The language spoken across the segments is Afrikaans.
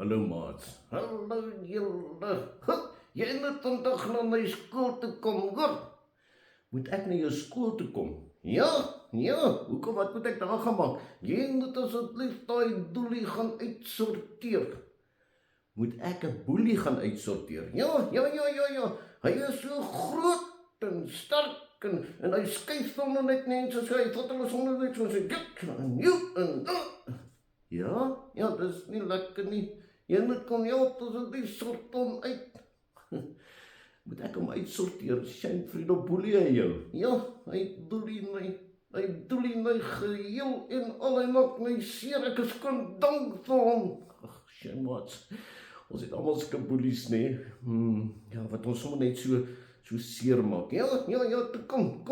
Hallo maats. Hallo julle. Jy moet vandag na my skool toe kom, hoor. Moet ek na jou skool toe kom? Ja, hoekom, wat moet ek daar gaan maak? Jy moet asseblief daai doelie gaan uitsorteer. Moet ek 'n boelie gaan uitsorteer? Ja. Hy is so groot en sterk en hy skuif sommer net mense so, hy vat hulle sommer net so sy dik en Ja, dis nie lekker nie. Jy moet kom help asseblief sort hom uit. Moet ek hom uitsorteer? Shame Frido boelie hy jou. Ja, hy doelie my geheel en al, hy maak my seer, ek is kondang vir hom. Ag, shame maats. Ons het almal sulke boelies, nee. Ja, wat ons sommer net so seer maak. Ja, kom,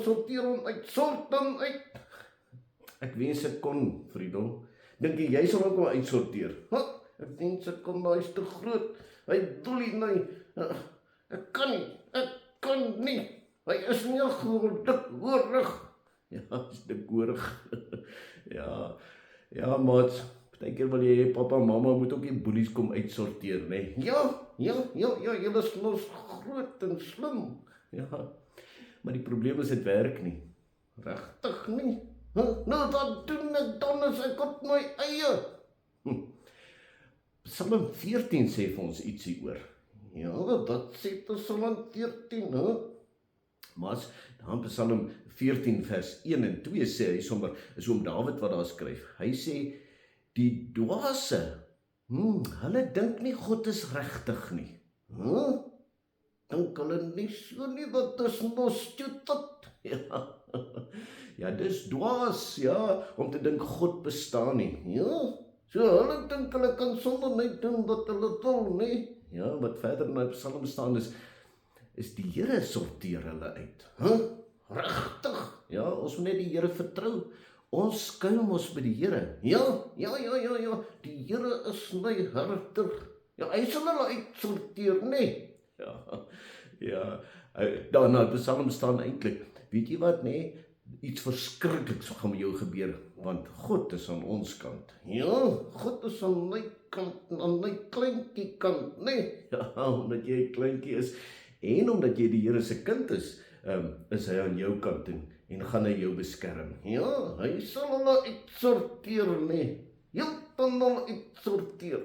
sorteer hom uit, sort hom uit. Ek wens ek kon, Frido. Dink jy sal hom kom uitsorteer? Ek wens ek kon, maar hy's te groot. Hy doelie my. Ek kan nie. Hy is nie dikhoorig. Ja, hy's dikhoorig. Ja, maats. Partykeer wil jy papa en mamma moet ook die boelies kom uitsorteer, né? Ja, julle is mos groot en slim. Ja, maar die probleem is dit werk nie. Regtig nie. Nou, wat doen ek dan as ek op my eie? Psalm 14 sê vir ons ietsie oor. Ja, wat sê Psalm 14, hè? Maar dan Psalm 14 vers 1 en 2 sê hy sommer, is oom Dawid wat daar skryf. Hy sê, die dwaase, hulle dink nie God is regtig nie. Dink hulle nie so nie, wat is mos stupid? Ja, dis dwaas, om te dink God bestaan nie. Ja, so hulle dink hulle kan sommer net doen wat hulle wil, nie? Ja, wat verder in die Psalm staan is die Here sorteer hulle uit. Regtig? Ja, ons moet net die Here vertrou. Ons skuil mos by die Here. Ja, die Here is my herder. Ja, hy sal hulle uitsorteer, nie? Ja, daarna in die Psalm staan eintlik, weet jy wat, nee? Iets verskrikliks gaan met jou gebeur, want God is aan ons kant. Ja, God is aan my kant, aan my kleinkie kant, nee. Ja, omdat jy 'n kleinkie is, en omdat jy die Here se kind is hy aan jou kant en gaan hy jou beskerm. Ja, hy sal hulle uitsorteer, nee. Heeltemal uitsorteer.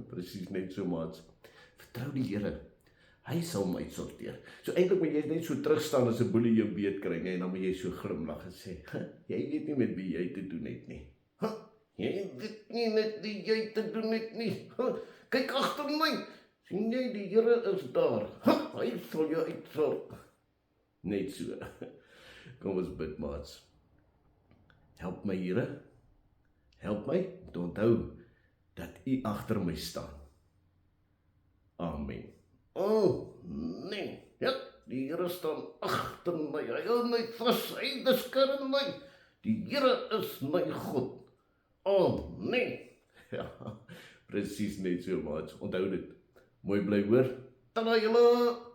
Presies net so, maats. Vertrou die Here. Hy sal my uitsorteer. So eintlik moet jy net so terugstaan as 'n boelie jou beet kry, en dan moet jy so glimlag en sê, jy weet nie met wie jy te doen het nie. Jy weet nie met wie jy te doen het nie. Kyk agter my. Sien jy, die Here is daar. Hy sal jou uitsort. Net so. Kom ons bid, maats. Help my, Here. Help my om te onthou dat U agter my staan. Amen. Nee. Ja, die Here staan agter my. Hy hou my vas, hy beskerm my. Die Here is my God. Nee. Ja, presies net so, maats. Onthou dit. Mooi bly hoor. Tada julle.